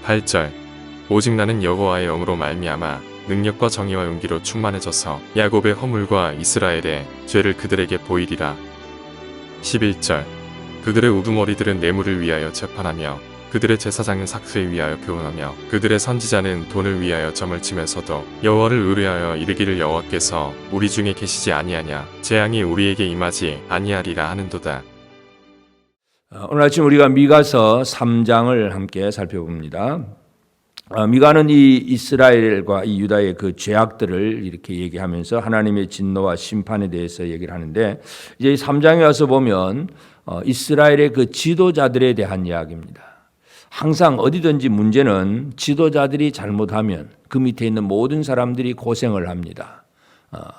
8절 오직 나는 여호와의 영으로 말미암아 능력과 정의와 용기로 충만해져서 야곱의 허물과 이스라엘의 죄를 그들에게 보이리라. 11절 그들의 우두머리들은 뇌물을 위하여 재판하며 그들의 제사장은 삭스에 위하여 교훈하며 그들의 선지자는 돈을 위하여 점을 치면서도 여호와를 의뢰하여 이르기를 여호와께서 우리 중에 계시지 아니하냐 재앙이 우리에게 임하지 아니하리라 하는도다. 오늘 아침 우리가 미가서 3장을 함께 살펴봅니다. 미가는 이 이스라엘과 이 유다의 그 죄악들을 이렇게 얘기하면서 하나님의 진노와 심판에 대해서 얘기를 하는데, 이제 이 3장에 와서 보면 이스라엘의 그 지도자들에 대한 이야기입니다. 항상 어디든지 문제는 지도자들이 잘못하면 그 밑에 있는 모든 사람들이 고생을 합니다.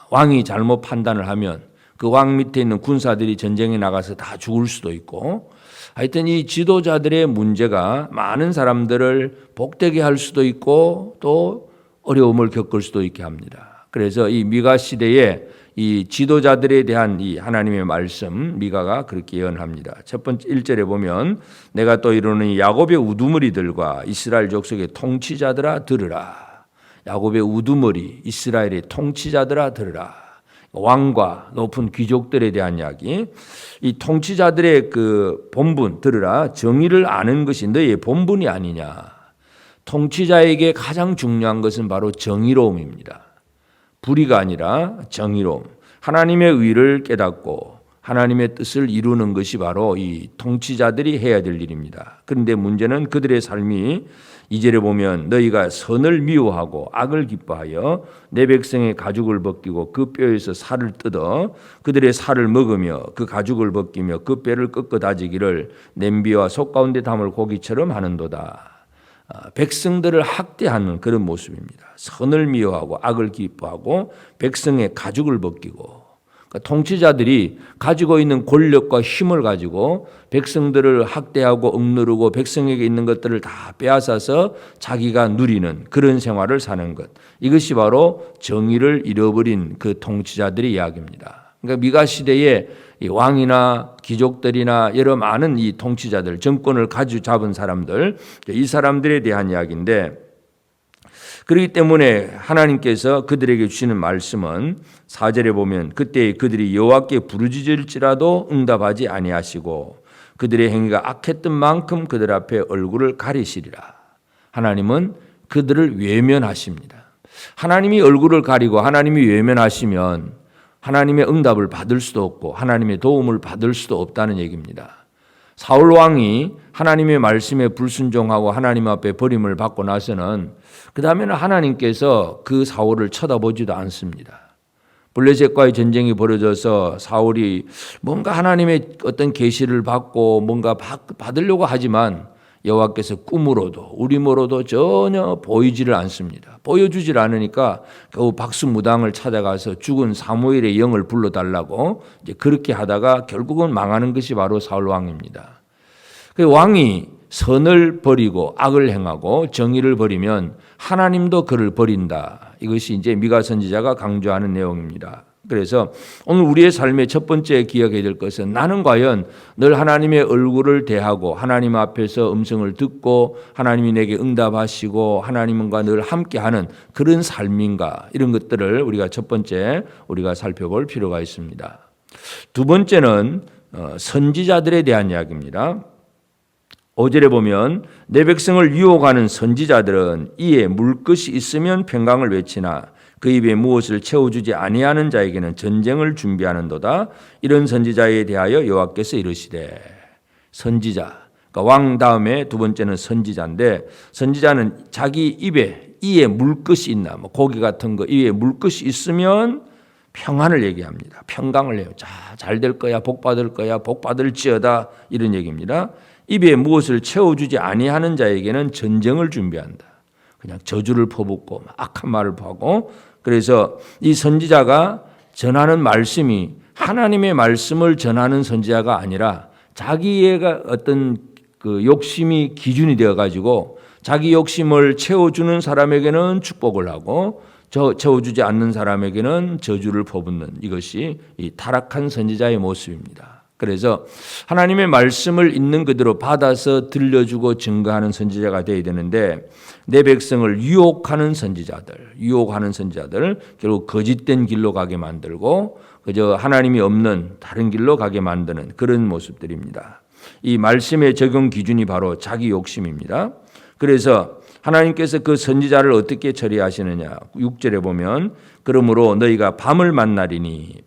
왕이 잘못 판단을 하면 그 왕 밑에 있는 군사들이 전쟁에 나가서 다 죽을 수도 있고, 하여튼 이 지도자들의 문제가 많은 사람들을 복되게 할 수도 있고 또 어려움을 겪을 수도 있게 합니다. 그래서 이 미가 시대에 이 지도자들에 대한 이 하나님의 말씀, 미가가 그렇게 예언합니다. 첫 번째 1절에 보면 내가 또 이르노니 야곱의 우두머리들과 이스라엘 족속의 통치자들아 들으라. 야곱의 우두머리, 이스라엘의 통치자들아 들으라. 왕과 높은 귀족들에 대한 이야기. 이 통치자들의 그 본분 들으라. 정의를 아는 것이 너희의 본분이 아니냐. 통치자에게 가장 중요한 것은 바로 정의로움입니다. 불의가 아니라 정의로움. 하나님의 의를 깨닫고 하나님의 뜻을 이루는 것이 바로 이 통치자들이 해야 될 일입니다. 그런데 문제는 그들의 삶이 2절에 보면 너희가 선을 미워하고 악을 기뻐하여 내 백성의 가죽을 벗기고 그 뼈에서 살을 뜯어 그들의 살을 먹으며 그 가죽을 벗기며 그 뼈를 꺾어 다지기를 냄비와 속 가운데 담을 고기처럼 하는도다. 백성들을 학대하는 그런 모습입니다. 선을 미워하고 악을 기뻐하고 백성의 가죽을 벗기고, 그러니까 통치자들이 가지고 있는 권력과 힘을 가지고 백성들을 학대하고 억누르고 백성에게 있는 것들을 다 빼앗아서 자기가 누리는 그런 생활을 사는 것, 이것이 바로 정의를 잃어버린 그 통치자들의 이야기입니다. 그러니까 미가 시대에 이 왕이나 귀족들이나 여러 많은 이 통치자들, 정권을 가지고 잡은 사람들, 이 사람들에 대한 이야기인데, 그렇기 때문에 하나님께서 그들에게 주시는 말씀은 4절에 보면 그때 그들이 여호와께 부르짖을지라도 응답하지 아니하시고 그들의 행위가 악했던 만큼 그들 앞에 얼굴을 가리시리라. 하나님은 그들을 외면하십니다. 하나님이 얼굴을 가리고 하나님이 외면하시면 하나님의 응답을 받을 수도 없고 하나님의 도움을 받을 수도 없다는 얘기입니다. 사울 왕이 하나님의 말씀에 불순종하고 하나님 앞에 버림을 받고 나서는 그 다음에는 하나님께서 그 사울을 쳐다보지도 않습니다. 블레셋과의 전쟁이 벌어져서 사울이 뭔가 하나님의 어떤 계시를 받고 뭔가 받으려고 하지만 여호와께서 꿈으로도 우림으로도 전혀 보이지를 않습니다. 보여주질 않으니까 겨우 박수무당을 찾아가서 죽은 사무엘의 영을 불러달라고 이제 그렇게 하다가 결국은 망하는 것이 바로 사울 왕입니다. 그 왕이 선을 버리고 악을 행하고 정의를 버리면 하나님도 그를 버린다. 이것이 이제 미가 선지자가 강조하는 내용입니다. 그래서 오늘 우리의 삶의 첫 번째 기억해야 될 것은 나는 과연 늘 하나님의 얼굴을 대하고 하나님 앞에서 음성을 듣고 하나님이 내게 응답하시고 하나님과 늘 함께하는 그런 삶인가, 이런 것들을 우리가 첫 번째 우리가 살펴볼 필요가 있습니다. 두 번째는 선지자들에 대한 이야기입니다. 5절에 보면 내 백성을 유혹하는 선지자들은 이에 물 것이 있으면 평강을 외치나 그 입에 무엇을 채워주지 아니하는 자에게는 전쟁을 준비하는도다. 이런 선지자에 대하여 여호와께서 이르시되. 선지자, 그러니까 왕 다음에 두 번째는 선지자인데, 선지자는 자기 입에 이에 물 것이 있나, 뭐 고기 같은 거 입에 물 것이 있으면 평안을 얘기합니다. 평강을 해요. 자, 잘 될 거야, 복 받을 거야, 복 받을지어다, 이런 얘기입니다. 입에 무엇을 채워주지 아니하는 자에게는 전쟁을 준비한다. 그냥 저주를 퍼붓고 악한 말을 하고, 그래서 이 선지자가 전하는 말씀이 하나님의 말씀을 전하는 선지자가 아니라 자기의 어떤 그 욕심이 기준이 되어 가지고 자기 욕심을 채워주는 사람에게는 축복을 하고 채워주지 않는 사람에게는 저주를 퍼붓는, 이것이 이 타락한 선지자의 모습입니다. 그래서 하나님의 말씀을 있는 그대로 받아서 들려주고 증거하는 선지자가 되어야 되는데 내 백성을 유혹하는 선지자들 결국 거짓된 길로 가게 만들고 그저 하나님이 없는 다른 길로 가게 만드는 그런 모습들입니다. 이 말씀의 적용 기준이 바로 자기 욕심입니다. 그래서 하나님께서 그 선지자를 어떻게 처리하시느냐. 6절에 보면 그러므로 너희가 밤을 만나리니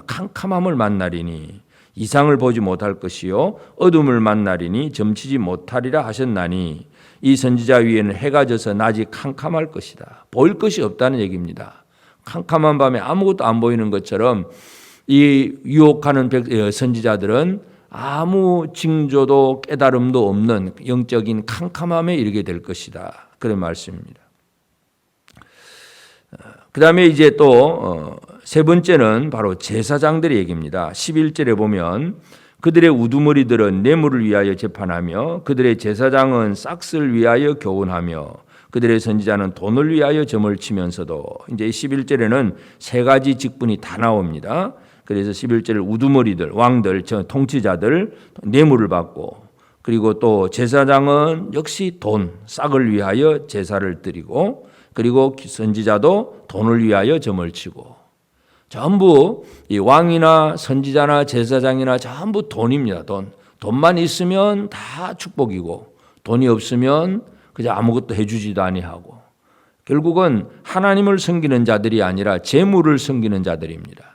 캄캄함을 만나리니 이상을 보지 못할 것이요 어둠을 만나리니 점치지 못하리라 하셨나니 이 선지자 위에는 해가 져서 낮이 캄캄할 것이다. 보일 것이 없다는 얘기입니다. 캄캄한 밤에 아무것도 안 보이는 것처럼 이 유혹하는 선지자들은 아무 징조도 깨달음도 없는 영적인 캄캄함에 이르게 될 것이다. 그런 말씀입니다. 그 다음에 이제 또 세 번째는 바로 제사장들의 얘기입니다. 11절에 보면 그들의 우두머리들은 뇌물을 위하여 재판하며 그들의 제사장은 싹스를 위하여 교훈하며 그들의 선지자는 돈을 위하여 점을 치면서도 이제 11절에는 세 가지 직분이 다 나옵니다. 그래서 11절에 우두머리들, 왕들, 통치자들 뇌물을 받고 그리고 또 제사장은 역시 돈, 싹을 위하여 제사를 드리고 그리고 선지자도 돈을 위하여 점을 치고 전부 이 왕이나 선지자나 제사장이나 전부 돈입니다. 돈만 있으면 다 축복이고 돈이 없으면 그저 아무것도 해주지도 아니하고 결국은 하나님을 섬기는 자들이 아니라 재물을 섬기는 자들입니다.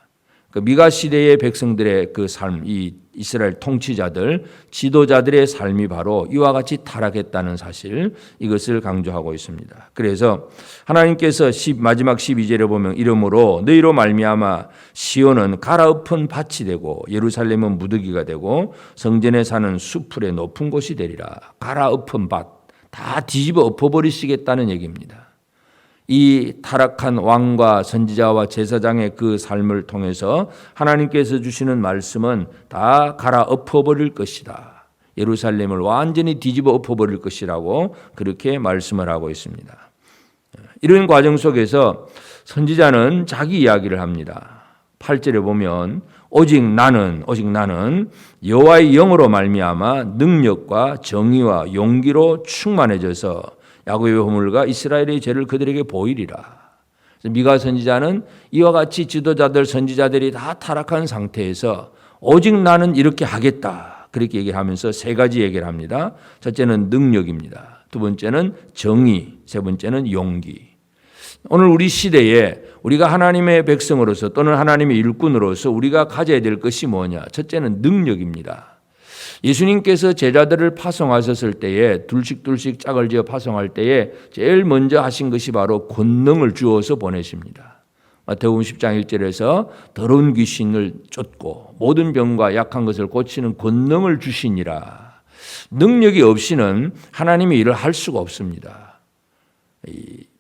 그 미가 시대의 백성들의 그 삶, 이 이스라엘 통치자들, 지도자들의 삶이 바로 이와 같이 타락했다는 사실, 이것을 강조하고 있습니다. 그래서 하나님께서 마지막 12절에 보면 이러므로 너희로 말미암아 시온은 갈아엎은 밭이 되고 예루살렘은 무더기가 되고 성전에 사는 수풀의 높은 곳이 되리라. 갈아엎은 밭, 다 뒤집어 엎어버리시겠다는 얘기입니다. 이 타락한 왕과 선지자와 제사장의 그 삶을 통해서 하나님께서 주시는 말씀은 다 갈아엎어버릴 것이다. 예루살렘을 완전히 뒤집어 엎어버릴 것이라고 그렇게 말씀을 하고 있습니다. 이런 과정 속에서 선지자는 자기 이야기를 합니다. 8절에 보면 오직 나는 여호와의 영으로 말미암아 능력과 정의와 용기로 충만해져서 야곱의 허물과 이스라엘의 죄를 그들에게 보이리라. 미가 선지자는 이와 같이 지도자들 선지자들이 다 타락한 상태에서 오직 나는 이렇게 하겠다. 그렇게 얘기를 하면서 세 가지 얘기를 합니다. 첫째는 능력입니다. 두 번째는 정의, 세 번째는 용기. 오늘 우리 시대에 우리가 하나님의 백성으로서 또는 하나님의 일꾼으로서 우리가 가져야 될 것이 뭐냐? 첫째는 능력입니다. 예수님께서 제자들을 파송하셨을 때에 둘씩 짝을 지어 파송할 때에 제일 먼저 하신 것이 바로 권능을 주어서 보내십니다. 마태복음 10장 1절에서 더러운 귀신을 쫓고 모든 병과 약한 것을 고치는 권능을 주시니라. 능력이 없이는 하나님의 일을 할 수가 없습니다.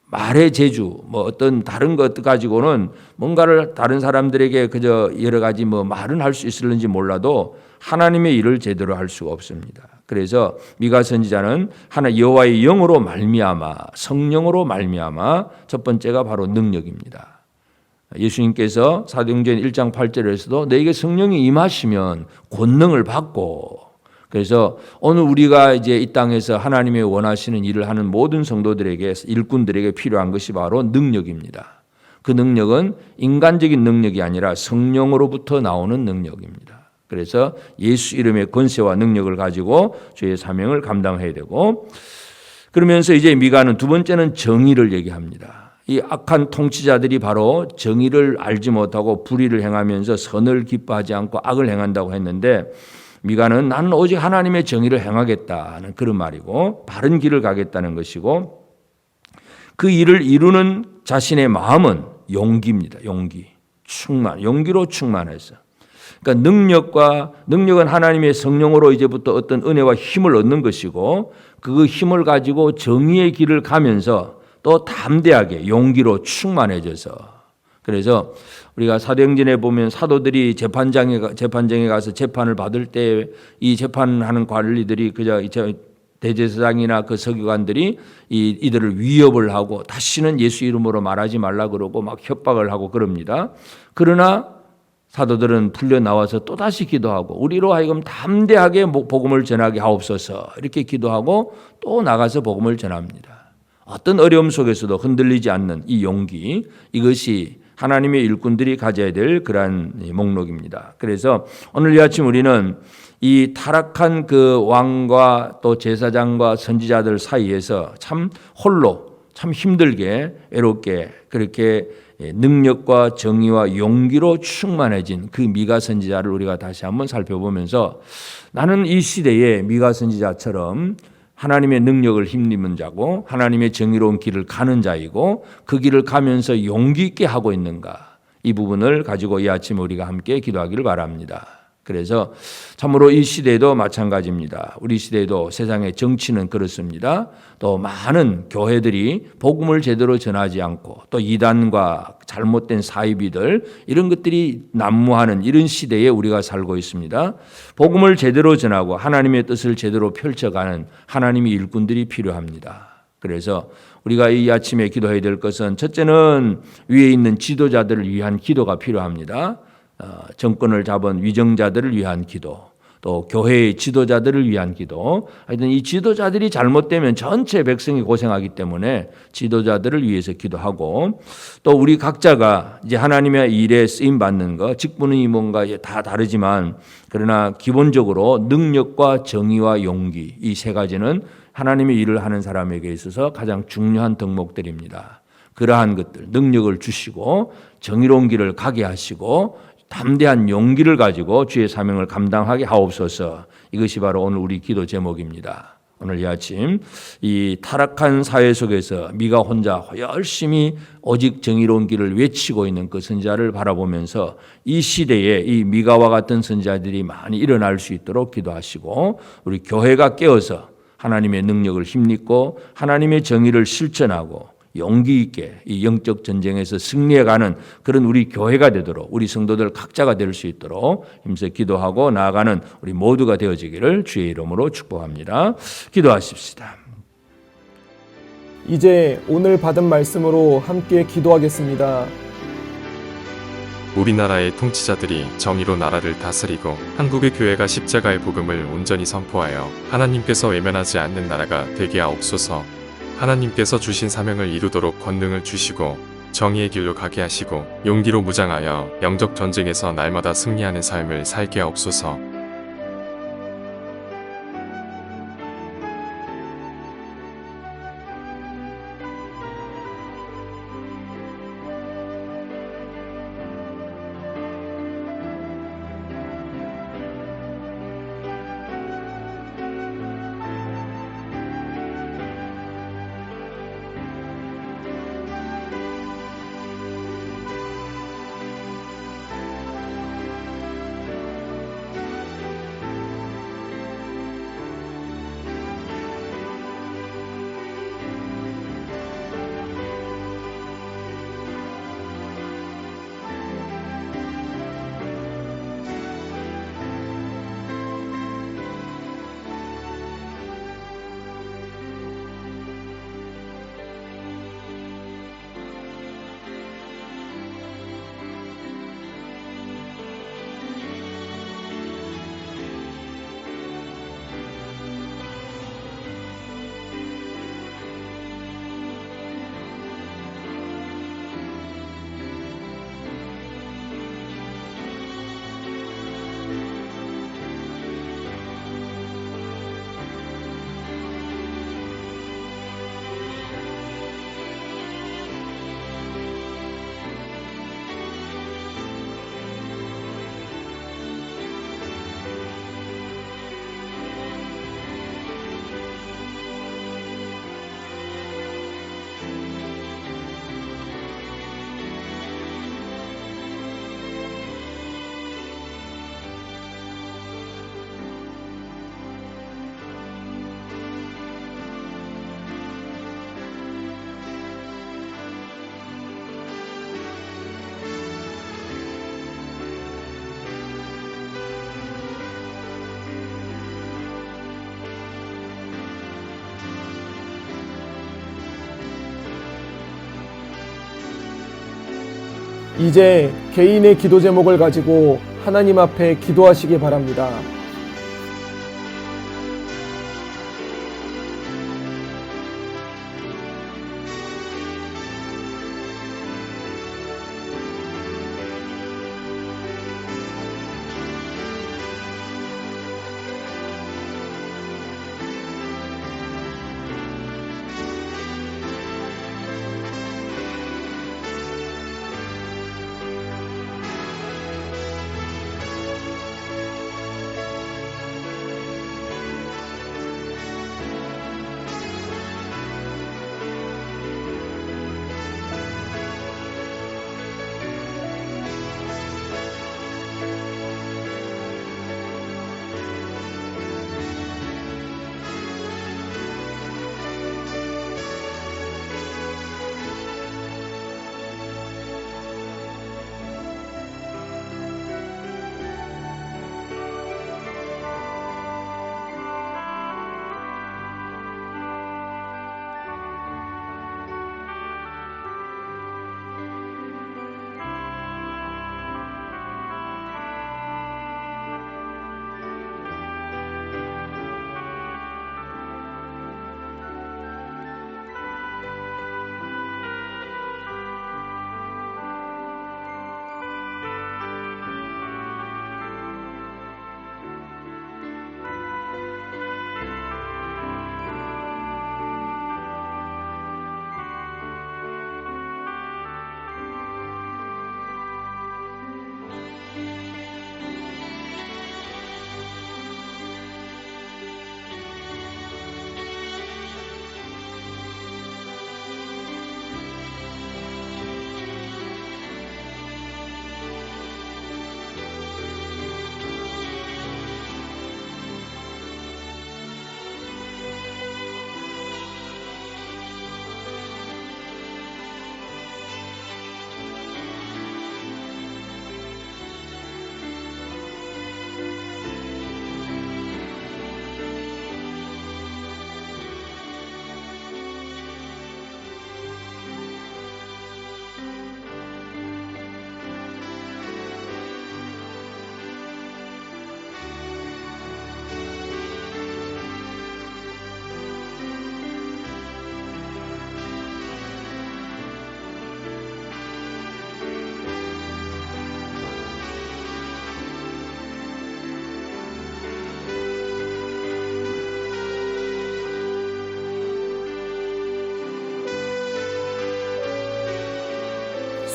말의 재주, 어떤 다른 것 가지고는 뭔가를 다른 사람들에게 그저 여러 가지 말은 할 수 있을는지 몰라도 하나님의 일을 제대로 할 수가 없습니다. 그래서 미가 선지자는 여호와의 영으로 말미암아 성령으로 말미암아 첫 번째가 바로 능력입니다. 예수님께서 사도행전 1장 8절에서도 너에게 성령이 임하시면 권능을 받고 그래서 오늘 우리가 이제 이 땅에서 하나님의 원하시는 일을 하는 모든 성도들에게 일꾼들에게 필요한 것이 바로 능력입니다. 그 능력은 인간적인 능력이 아니라 성령으로부터 나오는 능력입니다. 그래서 예수 이름의 권세와 능력을 가지고 주의 사명을 감당해야 되고 그러면서 이제 미가는 두 번째는 정의를 얘기합니다. 이 악한 통치자들이 바로 정의를 알지 못하고 불의를 행하면서 선을 기뻐하지 않고 악을 행한다고 했는데 미가는 나는 오직 하나님의 정의를 행하겠다는 그런 말이고 바른 길을 가겠다는 것이고 그 일을 이루는 자신의 마음은 용기입니다. 용기로 충만해서 그러니까 능력은 하나님의 성령으로 이제부터 어떤 은혜와 힘을 얻는 것이고 그 힘을 가지고 정의의 길을 가면서 또 담대하게 용기로 충만해져서 그래서 우리가 사도행전에 보면 사도들이 재판장에 가서 재판을 받을 때 이 재판하는 관리들이 그저 대제사장이나 그 서기관들이 이들을 위협을 하고 다시는 예수 이름으로 말하지 말라 그러고 막 협박을 하고 그럽니다. 그러나 사도들은 풀려 나와서 또다시 기도하고 우리로 하여금 담대하게 복음을 전하게 하옵소서 이렇게 기도하고 또 나가서 복음을 전합니다. 어떤 어려움 속에서도 흔들리지 않는 이 용기, 이것이 하나님의 일꾼들이 가져야 될 그러한 목록입니다. 그래서 오늘 이 아침 우리는 이 타락한 그 왕과 또 제사장과 선지자들 사이에서 참 홀로 참 힘들게 외롭게 그렇게 능력과 정의와 용기로 충만해진 그 미가 선지자를 우리가 다시 한번 살펴보면서 나는 이 시대에 미가 선지자처럼 하나님의 능력을 힘입는 자고 하나님의 정의로운 길을 가는 자이고 그 길을 가면서 용기 있게 하고 있는가, 이 부분을 가지고 이 아침 우리가 함께 기도하기를 바랍니다. 그래서 참으로 이 시대도 마찬가지입니다. 우리 시대도 세상의 정치는 그렇습니다. 또 많은 교회들이 복음을 제대로 전하지 않고 또 이단과 잘못된 사이비들 이런 것들이 난무하는 이런 시대에 우리가 살고 있습니다. 복음을 제대로 전하고 하나님의 뜻을 제대로 펼쳐가는 하나님의 일꾼들이 필요합니다. 그래서 우리가 이 아침에 기도해야 될 것은 첫째는 위에 있는 지도자들을 위한 기도가 필요합니다. 정권을 잡은 위정자들을 위한 기도, 또 교회의 지도자들을 위한 기도. 하여튼 이 지도자들이 잘못되면 전체 백성이 고생하기 때문에 지도자들을 위해서 기도하고, 또 우리 각자가 이제 하나님의 일에 쓰임 받는 것, 직분이 뭔가 다 다르지만 그러나 기본적으로 능력과 정의와 용기, 이 세 가지는 하나님의 일을 하는 사람에게 있어서 가장 중요한 덕목들입니다. 그러한 것들, 능력을 주시고 정의로운 길을 가게 하시고 담대한 용기를 가지고 주의 사명을 감당하게 하옵소서. 이것이 바로 오늘 우리 기도 제목입니다. 오늘 이 아침 이 타락한 사회 속에서 미가 혼자 열심히 오직 정의로운 길을 외치고 있는 그 선지자를 바라보면서 이 시대에 이 미가와 같은 선지자들이 많이 일어날 수 있도록 기도하시고, 우리 교회가 깨어서 하나님의 능력을 힘입고 하나님의 정의를 실천하고 용기 있게 이 영적 전쟁에서 승리해가는 그런 우리 교회가 되도록, 우리 성도들 각자가 될 수 있도록 힘써 기도하고 나아가는 우리 모두가 되어지기를 주의 이름으로 축복합니다. 기도하십시다. 이제 오늘 받은 말씀으로 함께 기도하겠습니다. 우리나라의 통치자들이 정의로 나라를 다스리고 한국의 교회가 십자가의 복음을 온전히 선포하여 하나님께서 외면하지 않는 나라가 되게 하옵소서. 하나님께서 주신 사명을 이루도록 권능을 주시고 정의의 길로 가게 하시고 용기로 무장하여 영적 전쟁에서 날마다 승리하는 삶을 살게 하옵소서. 이제 개인의 기도 제목을 가지고 하나님 앞에 기도하시기 바랍니다.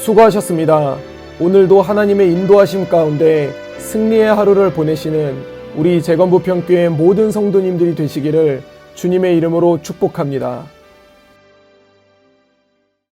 수고하셨습니다. 오늘도 하나님의 인도하심 가운데 승리의 하루를 보내시는 우리 재건부평교회 모든 성도님들이 되시기를 주님의 이름으로 축복합니다.